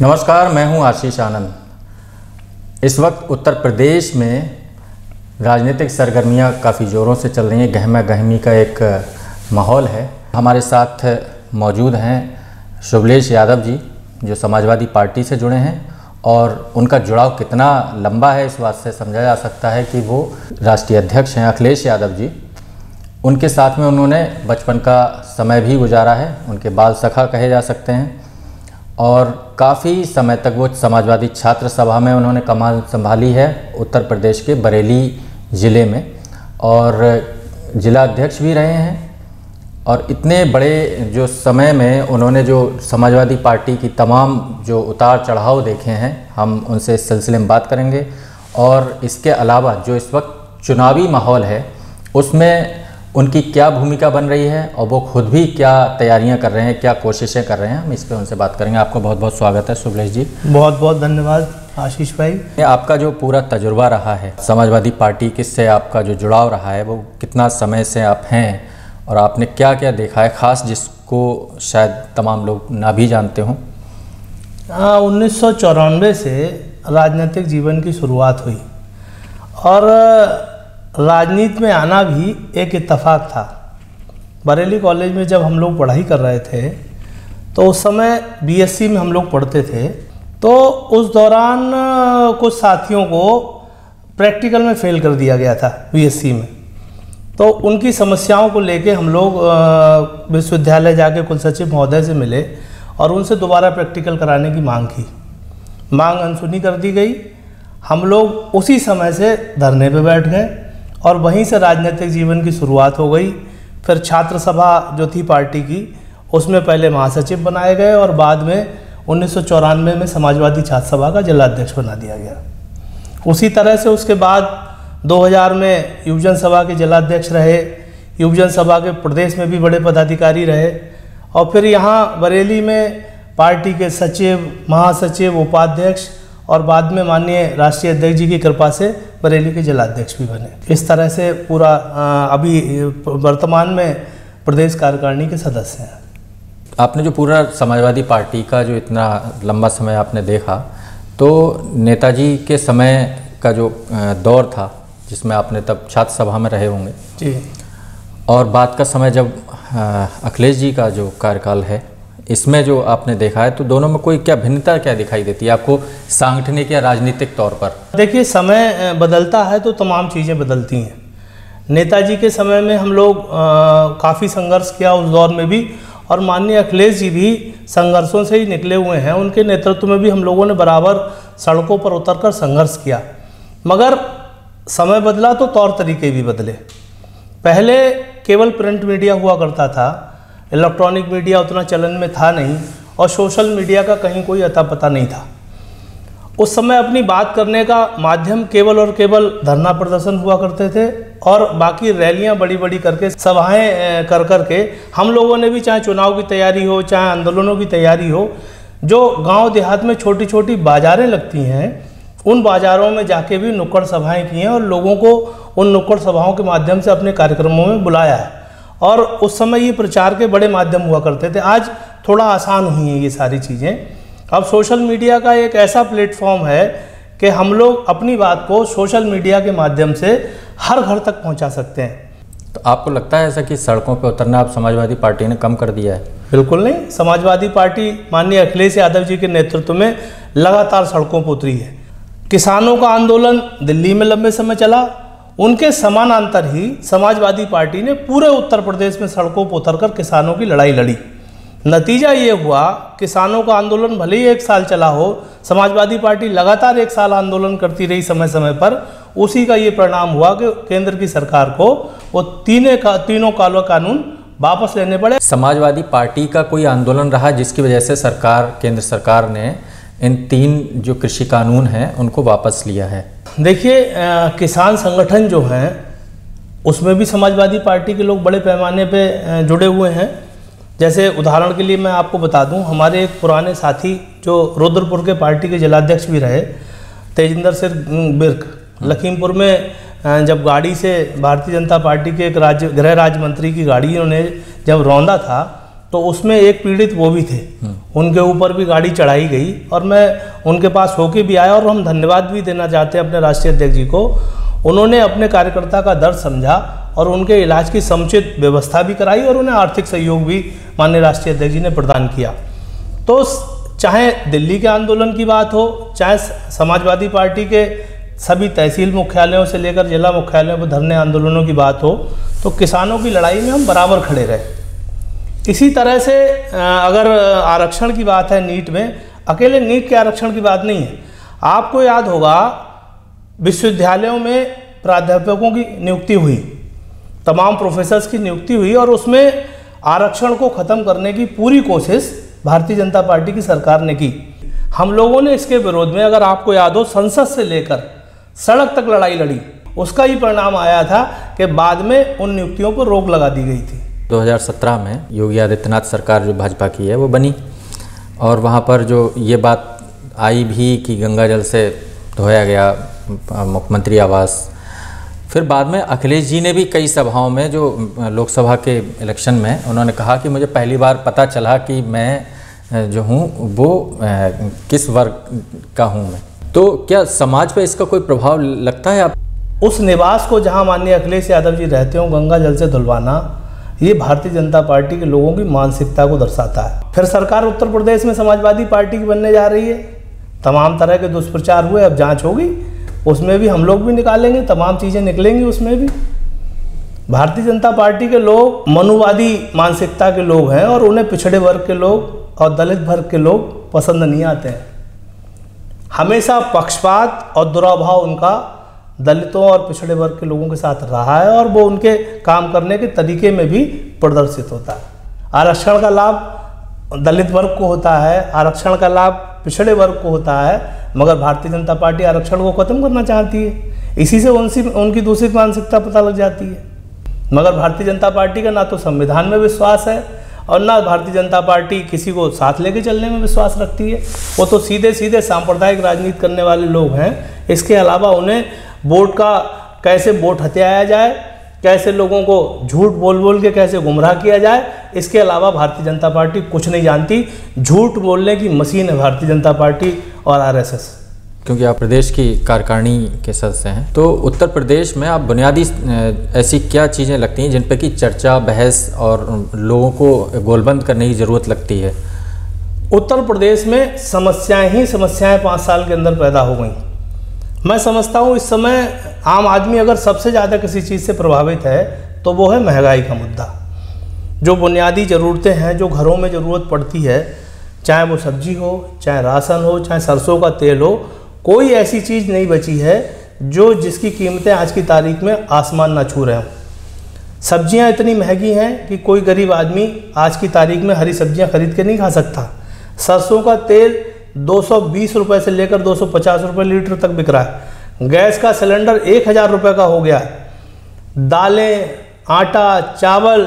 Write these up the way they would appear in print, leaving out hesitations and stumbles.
नमस्कार, मैं हूं आशीष आनंद। इस वक्त उत्तर प्रदेश में राजनीतिक सरगर्मियां काफ़ी ज़ोरों से चल रही हैं। गहमा गहमी का एक माहौल है। हमारे साथ मौजूद हैं शुभलेश यादव जी, जो समाजवादी पार्टी से जुड़े हैं, और उनका जुड़ाव कितना लंबा है इस बात से समझा जा सकता है कि वो राष्ट्रीय अध्यक्ष हैं अखिलेश यादव जी। उनके साथ में उन्होंने बचपन का समय भी गुजारा है, उनके बाल सखा कहे जा सकते हैं, और काफ़ी समय तक वो समाजवादी छात्र सभा में उन्होंने कमान संभाली है उत्तर प्रदेश के बरेली ज़िले में, और जिला अध्यक्ष भी रहे हैं। और इतने बड़े जो समय में उन्होंने जो समाजवादी पार्टी की तमाम जो उतार चढ़ाव देखे हैं, हम उनसे इस सिलसिले में बात करेंगे। और इसके अलावा जो इस वक्त चुनावी माहौल है उसमें उनकी क्या भूमिका बन रही है और वो खुद भी क्या तैयारियां कर रहे हैं, क्या कोशिशें कर रहे हैं, हम इस पर उनसे बात करेंगे। आपका बहुत बहुत स्वागत है शुभलेश जी। बहुत बहुत धन्यवाद आशीष भाई। आपका जो पूरा तजुर्बा रहा है समाजवादी पार्टी किससे आपका जो जुड़ाव रहा है, वो कितना समय से आप हैं और आपने क्या क्या देखा है, ख़ास जिसको शायद तमाम लोग ना भी जानते हों? 1994 से राजनीतिक जीवन की शुरुआत हुई और राजनीति में आना भी एक इत्तेफाक था। बरेली कॉलेज में जब हम लोग पढ़ाई कर रहे थे तो उस समय बीएससी में हम लोग पढ़ते थे, तो उस दौरान कुछ साथियों को प्रैक्टिकल में फेल कर दिया गया था बीएससी में। तो उनकी समस्याओं को लेके हम लोग विश्वविद्यालय जाके कुलसचिव महोदय से मिले और उनसे दोबारा प्रैक्टिकल कराने की मांग की। मांग अनसुनी कर दी गई। हम लोग उसी समय से धरने पे बैठ गए और वहीं से राजनीतिक जीवन की शुरुआत हो गई। फिर छात्र सभा जो थी पार्टी की, उसमें पहले महासचिव बनाए गए और बाद में 1994 में समाजवादी छात्र सभा का जिला अध्यक्ष बना दिया गया। उसी तरह से उसके बाद 2000 में युवजन सभा के जिला अध्यक्ष रहे, युवजन सभा के प्रदेश में भी बड़े पदाधिकारी रहे, और फिर यहाँ बरेली में पार्टी के सचिव, महासचिव, उपाध्यक्ष और बाद में माननीय राष्ट्रीय अध्यक्ष जी की कृपा से बरेली के जिला अध्यक्ष भी बने। इस तरह से पूरा अभी वर्तमान में प्रदेश कार्यकारिणी के सदस्य हैं। आपने जो पूरा समाजवादी पार्टी का जो इतना लंबा समय आपने देखा, तो नेताजी के समय का जो दौर था जिसमें आपने तब छात्र सभा में रहे होंगे जी, और बाद का समय जब अखिलेश जी का जो कार्यकाल है, इसमें जो आपने देखा है, तो दोनों में कोई क्या भिन्नता क्या दिखाई देती है आपको सांगठनिक या राजनीतिक तौर पर? देखिए, समय बदलता है तो तमाम चीज़ें बदलती हैं। नेताजी के समय में हम लोग काफ़ी संघर्ष किया उस दौर में भी, और माननीय अखिलेश जी भी संघर्षों से ही निकले हुए हैं। उनके नेतृत्व में भी हम लोगों ने बराबर सड़कों पर उतरकर संघर्ष किया। मगर समय बदला तो तौर तरीके भी बदले। पहले केवल प्रिंट मीडिया हुआ करता था, इलेक्ट्रॉनिक मीडिया उतना चलन में था नहीं, और सोशल मीडिया का कहीं कोई अता पता नहीं था। उस समय अपनी बात करने का माध्यम केवल और केवल धरना प्रदर्शन हुआ करते थे, और बाकी रैलियां बड़ी बड़ी करके, सभाएं कर करके हम लोगों ने भी, चाहे चुनाव की तैयारी हो, चाहे आंदोलनों की तैयारी हो, जो गांव देहात में छोटी छोटी बाजारें लगती हैं, उन बाज़ारों में जाके भी नुक्कड़ सभाएं की हैं और लोगों को उन नुक्कड़ सभाओं के माध्यम से अपने कार्यक्रमों में बुलाया है। और उस समय ये प्रचार के बड़े माध्यम हुआ करते थे। आज थोड़ा आसान हुई हैं ये सारी चीज़ें। अब सोशल मीडिया का एक ऐसा प्लेटफॉर्म है कि हम लोग अपनी बात को सोशल मीडिया के माध्यम से हर घर तक पहुंचा सकते हैं। तो आपको लगता है ऐसा कि सड़कों पर उतरना अब समाजवादी पार्टी ने कम कर दिया है? बिल्कुल नहीं। समाजवादी पार्टी माननीय अखिलेश यादव जी के नेतृत्व में लगातार सड़कों पर उतरी है। किसानों का आंदोलन दिल्ली में लंबे समय चला, उनके समानांतर ही समाजवादी पार्टी ने पूरे उत्तर प्रदेश में सड़कों पर उतरकर किसानों की लड़ाई लड़ी। नतीजा ये हुआ, किसानों का आंदोलन भले ही 1 साल चला हो, समाजवादी पार्टी लगातार 1 साल आंदोलन करती रही समय समय पर। उसी का ये परिणाम हुआ कि केंद्र की सरकार को वो तीनों काला कानून वापस लेने पड़े। समाजवादी पार्टी का कोई आंदोलन रहा जिसकी वजह से केंद्र सरकार ने इन 3 जो कृषि कानून हैं उनको वापस लिया है? देखिए, किसान संगठन जो हैं उसमें भी समाजवादी पार्टी के लोग बड़े पैमाने पे जुड़े हुए हैं। जैसे उदाहरण के लिए मैं आपको बता दूं, हमारे एक पुराने साथी जो रुद्रपुर के पार्टी के जिलाध्यक्ष भी रहे, तेजिंदर सिंह बिर्क, लखीमपुर में जब गाड़ी से भारतीय जनता पार्टी के एक गृह राज्य मंत्री की गाड़ियों ने जब रौंदा था, तो उसमें एक पीड़ित वो भी थे, उनके ऊपर भी गाड़ी चढ़ाई गई और मैं उनके पास होके भी आया और हम धन्यवाद भी देना चाहते हैं अपने राष्ट्रीय अध्यक्ष जी को। उन्होंने अपने कार्यकर्ता का दर्द समझा और उनके इलाज की समुचित व्यवस्था भी कराई और उन्हें आर्थिक सहयोग भी माननीय राष्ट्रीय अध्यक्ष जी ने प्रदान किया। तो चाहे दिल्ली के आंदोलन की बात हो, चाहे समाजवादी पार्टी के सभी तहसील मुख्यालयों से लेकर जिला मुख्यालयों पर धरने आंदोलनों की बात हो, तो किसानों की लड़ाई में हम बराबर खड़े रहे। इसी तरह से अगर आरक्षण की बात है नीट में, अकेले नीट के आरक्षण की बात नहीं है। आपको याद होगा विश्वविद्यालयों में प्राध्यापकों की नियुक्ति हुई, तमाम प्रोफेसर्स की नियुक्ति हुई और उसमें आरक्षण को ख़त्म करने की पूरी कोशिश भारतीय जनता पार्टी की सरकार ने की। हम लोगों ने इसके विरोध में, अगर आपको याद हो, संसद से लेकर सड़क तक लड़ाई लड़ी। उसका ही परिणाम आया था कि बाद में उन नियुक्तियों पर रोक लगा दी गई थी। 2017 में योगी आदित्यनाथ सरकार जो भाजपा की है वो बनी और वहाँ पर जो ये बात आई भी कि गंगा जल से धोया गया मुख्यमंत्री आवास। फिर बाद में अखिलेश जी ने भी कई सभाओं में, जो लोकसभा के इलेक्शन में, उन्होंने कहा कि मुझे पहली बार पता चला कि मैं जो हूँ वो किस वर्ग का हूँ मैं। तो क्या समाज पर इसका कोई प्रभाव लगता है आप? उस निवास को जहाँ माननीय अखिलेश यादव जी रहते हो, गंगा जल से धुलवाना, ये भारतीय जनता पार्टी के लोगों की मानसिकता को दर्शाता है। फिर सरकार उत्तर प्रदेश में समाजवादी पार्टी की बनने जा रही है। तमाम तरह के दुष्प्रचार हुए, अब जांच होगी, उसमें भी हम लोग भी निकालेंगे, तमाम चीज़ें निकलेंगी उसमें भी। भारतीय जनता पार्टी के लोग मनुवादी मानसिकता के लोग हैं और उन्हें पिछड़े वर्ग के लोग और दलित वर्ग के लोग पसंद नहीं आते हैं। हमेशा पक्षपात और दुराभाव उनका दलितों और पिछड़े वर्ग के लोगों के साथ रहा है और वो उनके काम करने के तरीके में भी प्रदर्शित होता है। आरक्षण का लाभ दलित वर्ग को होता है, आरक्षण का लाभ पिछड़े वर्ग को होता है, मगर भारतीय जनता पार्टी आरक्षण को खत्म करना चाहती है। इसी से उनकी दूसरी मानसिकता पता लग जाती है। मगर भारतीय जनता पार्टी का ना तो संविधान में विश्वास है और ना भारतीय जनता पार्टी किसी को साथ लेके चलने में विश्वास रखती है। वो तो सीधे सीधे सांप्रदायिक राजनीति करने वाले लोग हैं। इसके अलावा उन्हें वोट का कैसे वोट हथियाया जाए, कैसे लोगों को झूठ बोल बोल के कैसे गुमराह किया जाए, इसके अलावा भारतीय जनता पार्टी कुछ नहीं जानती। झूठ बोलने की मशीन है भारतीय जनता पार्टी और आरएसएस। क्योंकि आप प्रदेश की कार्यकारिणी के सदस्य हैं, तो उत्तर प्रदेश में आप बुनियादी ऐसी क्या चीज़ें लगती हैं जिन पर कि चर्चा, बहस और लोगों को गोलबंद करने की ज़रूरत लगती है? उत्तर प्रदेश में समस्याएं ही समस्याएं 5 साल के अंदर पैदा हो गई। मैं समझता हूँ इस समय आम आदमी अगर सबसे ज़्यादा किसी चीज़ से प्रभावित है तो वो है महंगाई का मुद्दा। जो बुनियादी ज़रूरतें हैं, जो घरों में ज़रूरत पड़ती है, चाहे वो सब्जी हो, चाहे राशन हो, चाहे सरसों का तेल हो, कोई ऐसी चीज़ नहीं बची है जिसकी कीमतें आज की तारीख में आसमान ना छू रहे हों। सब्जियां इतनी महंगी हैं कि कोई गरीब आदमी आज की तारीख में हरी सब्जियां खरीद के नहीं खा सकता। सरसों का तेल 220 रुपये से लेकर 250 रुपये लीटर तक बिक रहा है। गैस का सिलेंडर 1000 रुपये का हो गया है। दालें, आटा, चावल,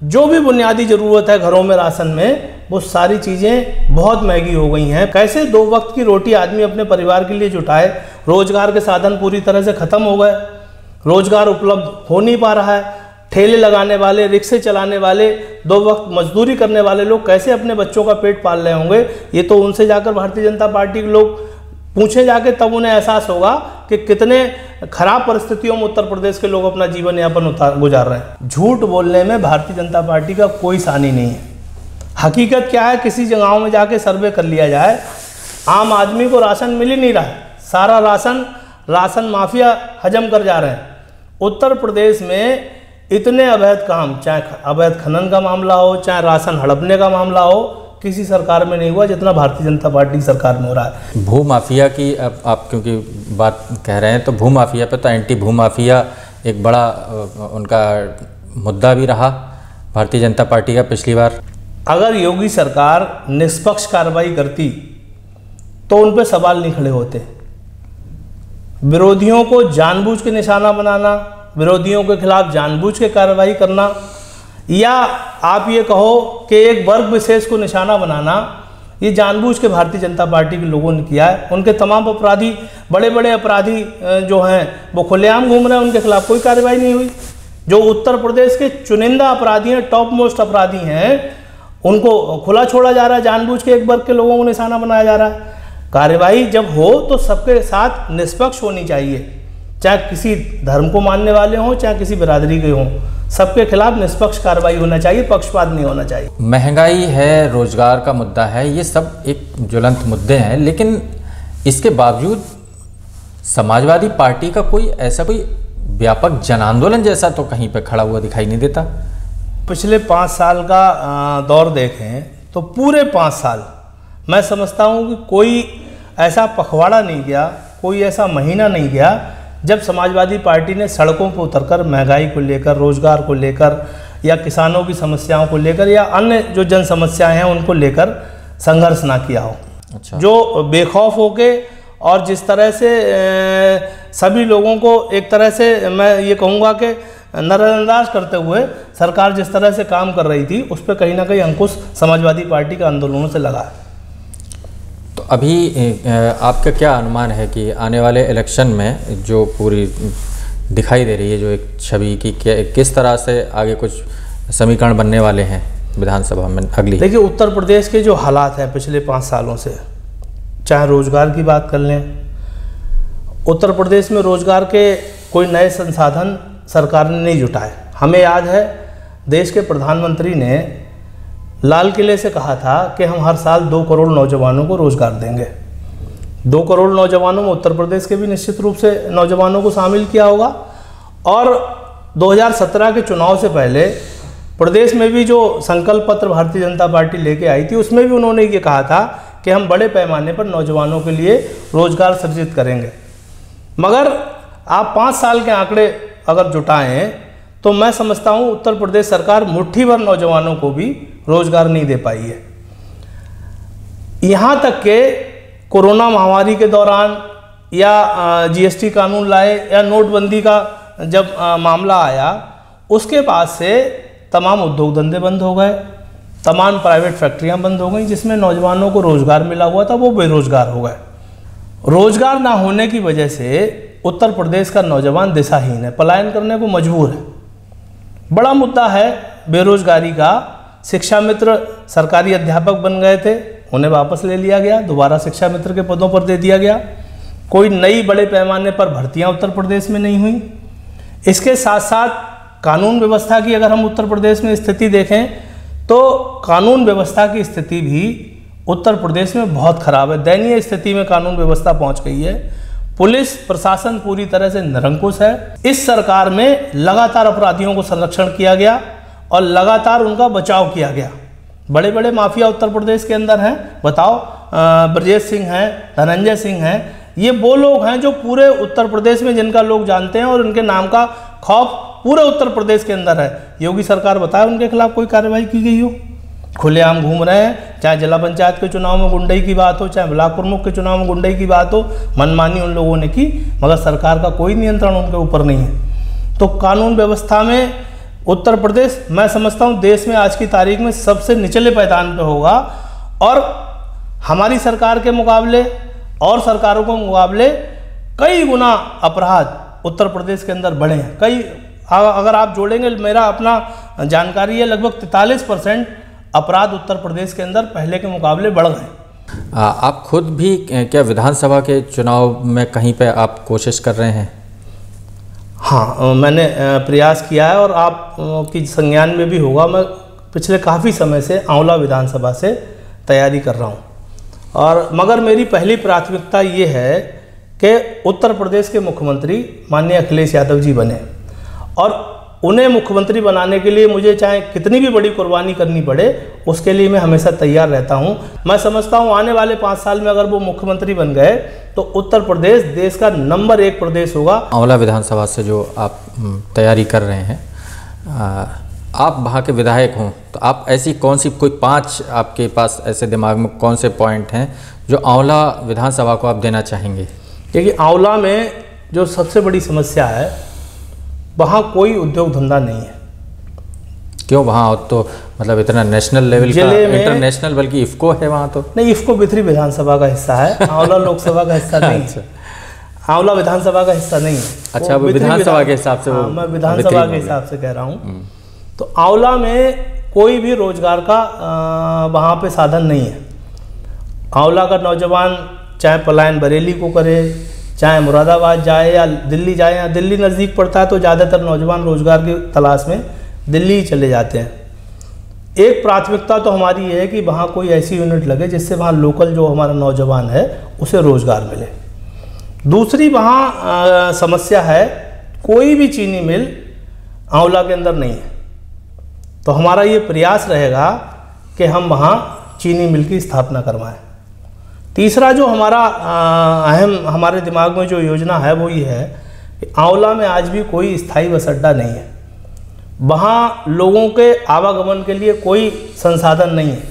जो भी बुनियादी ज़रूरत है घरों में राशन में, वो सारी चीज़ें बहुत महंगी हो गई हैं। कैसे 2 वक्त की रोटी आदमी अपने परिवार के लिए जुटाए? रोजगार के साधन पूरी तरह से ख़त्म हो गए, रोजगार उपलब्ध हो नहीं पा रहा है। ठेले लगाने वाले, रिक्शे चलाने वाले, 2 वक्त मजदूरी करने वाले लोग कैसे अपने बच्चों का पेट पाल रहे होंगे? ये तो उनसे जाकर भारतीय जनता पार्टी के लोग पूछे जाके, तब उन्हें एहसास होगा कि कितने खराब परिस्थितियों में उत्तर प्रदेश के लोग अपना जीवन यापन गुजार रहे हैं। झूठ बोलने में भारतीय जनता पार्टी का कोई सानी नहीं है। हकीकत क्या है, किसी जगहों में जाके सर्वे कर लिया जाए, आम आदमी को राशन मिल ही नहीं रहा है। सारा राशन माफिया हजम कर जा रहे हैं। उत्तर प्रदेश में इतने अवैध काम, चाहे अवैध खनन का मामला हो, चाहे राशन हड़पने का मामला हो, किसी सरकार में नहीं हुआ जितना भारतीय जनता पार्टी की सरकार में हो रहा है। भू माफिया की अब आप क्योंकि बात कह रहे हैं, तो भू माफिया पे तो एंटी भू माफिया एक बड़ा उनका मुद्दा भी रहा भारतीय जनता पार्टी का पिछली बार। अगर योगी सरकार निष्पक्ष कार्रवाई करती तो उन पर सवाल नहीं खड़े होते। विरोधियों को जानबूझ के निशाना बनाना, विरोधियों के खिलाफ जानबूझ के कार्रवाई करना, या आप ये कहो कि एक वर्ग विशेष को निशाना बनाना, ये जानबूझ के भारतीय जनता पार्टी के लोगों ने किया है। उनके तमाम अपराधी, बड़े बड़े अपराधी जो हैं वो खुलेआम घूम रहे हैं, उनके खिलाफ कोई कार्रवाई नहीं हुई। जो उत्तर प्रदेश के चुनिंदा अपराधी हैं, टॉप मोस्ट अपराधी हैं, उनको खुला छोड़ा जा रहा है, जानबूझ के एक वर्ग के लोगों को निशाना बनाया जा रहा है। कार्यवाही जब हो तो सबके साथ निष्पक्ष होनी चाहिए, चाहे किसी धर्म को मानने वाले हों चाहे किसी बिरादरी के हों, सबके खिलाफ निष्पक्ष कार्रवाई होना चाहिए, पक्षपात नहीं होना चाहिए। महंगाई है, रोजगार का मुद्दा है, ये सब एक ज्वलंत मुद्दे हैं, लेकिन इसके बावजूद समाजवादी पार्टी का कोई व्यापक जन आंदोलन जैसा तो कहीं पे खड़ा हुआ दिखाई नहीं देता। पिछले 5 साल का दौर देखें तो पूरे 5 साल मैं समझता हूँ कि कोई ऐसा पखवाड़ा नहीं गया, कोई ऐसा महीना नहीं गया जब समाजवादी पार्टी ने सड़कों पर उतरकर महंगाई को लेकर, रोजगार को लेकर या किसानों की समस्याओं को लेकर या अन्य जो जन समस्याएं हैं उनको लेकर संघर्ष ना किया हो। अच्छा। जो बेखौफ होके और जिस तरह से सभी लोगों को एक तरह से मैं ये कहूँगा कि नजरअंदाज करते हुए सरकार जिस तरह से काम कर रही थी उस पर कहीं ना कहीं अंकुश समाजवादी पार्टी के आंदोलनों से लगा है। तो अभी आपका क्या अनुमान है कि आने वाले इलेक्शन में जो पूरी दिखाई दे रही है, जो एक छवि की किस तरह से आगे कुछ समीकरण बनने वाले हैं विधानसभा में अगली? देखिए, उत्तर प्रदेश के जो हालात हैं पिछले 5 सालों से, चाहे रोजगार की बात कर लें, उत्तर प्रदेश में रोजगार के कोई नए संसाधन सरकार ने नहीं जुटाए। हमें याद है देश के प्रधानमंत्री ने लाल किले से कहा था कि हम हर साल 2 करोड़ नौजवानों को रोजगार देंगे। 2 करोड़ नौजवानों में उत्तर प्रदेश के भी निश्चित रूप से नौजवानों को शामिल किया होगा। और 2017 के चुनाव से पहले प्रदेश में भी जो संकल्प पत्र भारतीय जनता पार्टी लेके आई थी उसमें भी उन्होंने ये कहा था कि हम बड़े पैमाने पर नौजवानों के लिए रोजगार सृजित करेंगे। मगर आप 5 साल के आंकड़े अगर जुटाएं तो मैं समझता हूं उत्तर प्रदेश सरकार मुट्ठी भर नौजवानों को भी रोजगार नहीं दे पाई है। यहाँ तक कि कोरोना महामारी के दौरान या जीएसटी कानून लाए या नोटबंदी का जब मामला आया, उसके बाद से तमाम उद्योग धंधे बंद हो गए, तमाम प्राइवेट फैक्ट्रियां बंद हो गई, जिसमें नौजवानों को रोजगार मिला हुआ था वो बेरोजगार हो गए। रोजगार ना होने की वजह से उत्तर प्रदेश का नौजवान दिशाहीन है, पलायन करने को मजबूर है। बड़ा मुद्दा है बेरोजगारी का। शिक्षा मित्र सरकारी अध्यापक बन गए थे, उन्हें वापस ले लिया गया, दोबारा शिक्षा मित्र के पदों पर दे दिया गया। कोई नई बड़े पैमाने पर भर्तियां उत्तर प्रदेश में नहीं हुई। इसके साथ साथ कानून व्यवस्था की अगर हम उत्तर प्रदेश में स्थिति देखें तो कानून व्यवस्था की स्थिति भी उत्तर प्रदेश में बहुत खराब है। दयनीय स्थिति में कानून व्यवस्था पहुंच गई है। पुलिस प्रशासन पूरी तरह से निरंकुश है। इस सरकार में लगातार अपराधियों को संरक्षण किया गया और लगातार उनका बचाव किया गया। बड़े बड़े माफिया उत्तर प्रदेश के अंदर हैं, बताओ, ब्रजेश सिंह हैं, धनंजय सिंह हैं, ये वो लोग हैं जो पूरे उत्तर प्रदेश में जिनका लोग जानते हैं और उनके नाम का खौफ पूरे उत्तर प्रदेश के अंदर है। योगी सरकार बताए उनके खिलाफ कोई कार्रवाई की गई हो? खुलेआम घूम रहे हैं, चाहे जिला पंचायत के चुनाव में गुंडई की बात हो, चाहे ब्लॉक प्रमुख के चुनाव में गुंडई की बात हो, मनमानी उन लोगों ने की, मगर सरकार का कोई नियंत्रण उनके ऊपर नहीं है। तो कानून व्यवस्था में उत्तर प्रदेश मैं समझता हूँ देश में आज की तारीख में सबसे निचले पायदान पे होगा। और हमारी सरकार के मुकाबले और सरकारों के मुकाबले कई गुना अपराध उत्तर प्रदेश के अंदर बढ़े हैं। कई, अगर आप जोड़ेंगे, मेरा अपना जानकारी है, लगभग 43% अपराध उत्तर प्रदेश के अंदर पहले के मुकाबले बढ़ गए। आप खुद भी क्या विधानसभा के चुनाव में कहीं पे आप कोशिश कर रहे हैं? हाँ, मैंने प्रयास किया है और आप की संज्ञान में भी होगा। मैं पिछले काफ़ी समय से आंवला विधानसभा से तैयारी कर रहा हूँ और मगर मेरी पहली प्राथमिकता ये है कि उत्तर प्रदेश के मुख्यमंत्री माननीय अखिलेश यादव जी बने और उन्हें मुख्यमंत्री बनाने के लिए मुझे चाहे कितनी भी बड़ी कुर्बानी करनी पड़े, उसके लिए मैं हमेशा तैयार रहता हूं। मैं समझता हूं आने वाले 5 साल में अगर वो मुख्यमंत्री बन गए तो उत्तर प्रदेश देश का नंबर 1 प्रदेश होगा। आंवला विधानसभा से जो आप तैयारी कर रहे हैं, आप वहाँ के विधायक हों तो आप ऐसी कौन सी कोई 5 आपके पास ऐसे दिमाग में कौन से पॉइंट हैं जो आंवला विधानसभा को आप देना चाहेंगे? देखिए, आंवला में जो सबसे बड़ी समस्या है वहाँ कोई उद्योग धंधा नहीं है। क्यों? वहाँ तो मतलब इतना नेशनल लेवल का, इंटरनेशनल, बल्कि इफ्को है वहाँ तो। नहीं, इफ्को बिथरी विधानसभा का हिस्सा है, आंवला लोकसभा का हिस्सा नहीं है। आंवला विधानसभा का हिस्सा नहीं है। अच्छा, वो विधानसभा के हिसाब से? मैं विधानसभा के हिसाब से कह रहा हूँ। तो आंवला में कोई भी रोजगार का वहाँ पे साधन नहीं है। आंवला का नौजवान चाहे पलायन बरेली को करे, चाहे मुरादाबाद जाए या दिल्ली जाए, या दिल्ली नज़दीक पड़ता है तो ज़्यादातर नौजवान रोजगार की तलाश में दिल्ली ही चले जाते हैं। एक प्राथमिकता तो हमारी ये है कि वहाँ कोई ऐसी यूनिट लगे जिससे वहाँ लोकल जो हमारा नौजवान है उसे रोज़गार मिले। दूसरी वहाँ समस्या है, कोई भी चीनी मिल आंवला के अंदर नहीं है, तो हमारा ये प्रयास रहेगा कि हम वहाँ चीनी मिल की स्थापना करवाएं। तीसरा जो हमारा अहम हमारे दिमाग में जो योजना है वो ये है कि आंवला में आज भी कोई स्थायी बस अड्डा नहीं है। वहाँ लोगों के आवागमन के लिए कोई संसाधन नहीं है।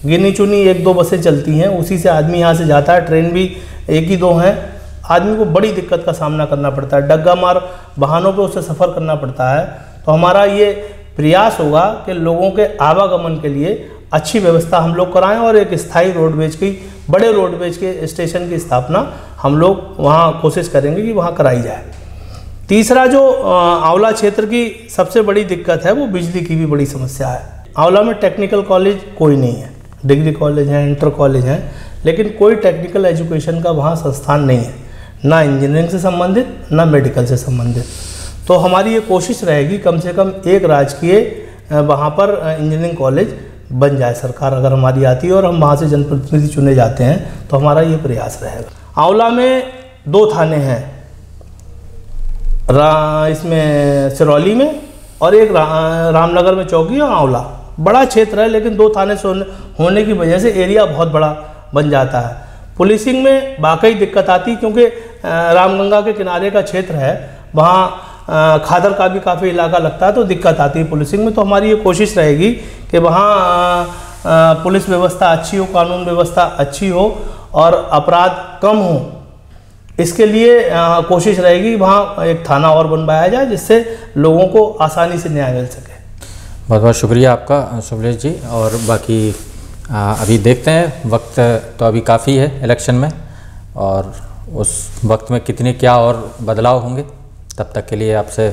गिनी चुनी 1-2 बसें चलती हैं, उसी से आदमी यहाँ से जाता है। ट्रेन भी 1 ही 2 हैं। आदमी को बड़ी दिक्कत का सामना करना पड़ता है, डग्गा मार वाहनों पे उससे सफ़र करना पड़ता है। तो हमारा ये प्रयास होगा कि लोगों के आवागमन के लिए अच्छी व्यवस्था हम लोग कराएं और एक स्थायी रोडवेज की, बड़े रोडवेज के स्टेशन की स्थापना हम लोग वहाँ कोशिश करेंगे कि वहाँ कराई जाए। तीसरा जो आंवला क्षेत्र की सबसे बड़ी दिक्कत है वो बिजली की भी बड़ी समस्या है। आंवला में टेक्निकल कॉलेज कोई नहीं है, डिग्री कॉलेज हैं, इंटर कॉलेज हैं, लेकिन कोई टेक्निकल एजुकेशन का वहाँ संस्थान नहीं है, ना इंजीनियरिंग से संबंधित ना मेडिकल से संबंधित। तो हमारी ये कोशिश रहेगी कम से कम एक राजकीय वहाँ पर इंजीनियरिंग कॉलेज बन जाए। सरकार अगर हमारी आती है और हम वहाँ से जनप्रतिनिधि चुने जाते हैं तो हमारा ये प्रयास रहेगा। आंवला में 2 थाने हैं, इसमें सिरौली में और एक रामनगर में चौकी और आंवला। बड़ा क्षेत्र है लेकिन 2 थाने होने की वजह से एरिया बहुत बड़ा बन जाता है। पुलिसिंग में वाकई दिक्कत आती क्योंकि रामगंगा के किनारे का क्षेत्र है, वहाँ खादर का भी काफ़ी इलाका लगता है, तो दिक्कत आती है पुलिसिंग में। तो हमारी ये कोशिश रहेगी कि वहाँ पुलिस व्यवस्था अच्छी हो, कानून व्यवस्था अच्छी हो और अपराध कम हो। इसके लिए कोशिश रहेगी वहाँ एक थाना और बनवाया जाए जिससे लोगों को आसानी से न्याय मिल सके। बहुत बहुत शुक्रिया आपका शुभलेश जी। और बाकी अभी देखते हैं, वक्त तो अभी काफ़ी है इलेक्शन में, और उस वक्त में कितने क्या और बदलाव होंगे। तब तक के लिए आपसे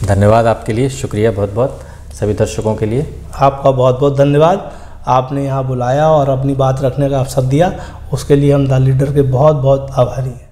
धन्यवाद, आपके लिए शुक्रिया बहुत बहुत, सभी दर्शकों के लिए आपका बहुत बहुत धन्यवाद। आपने यहाँ बुलाया और अपनी बात रखने का अवसर दिया, उसके लिए हम द लीडर के बहुत बहुत आभारी हैं।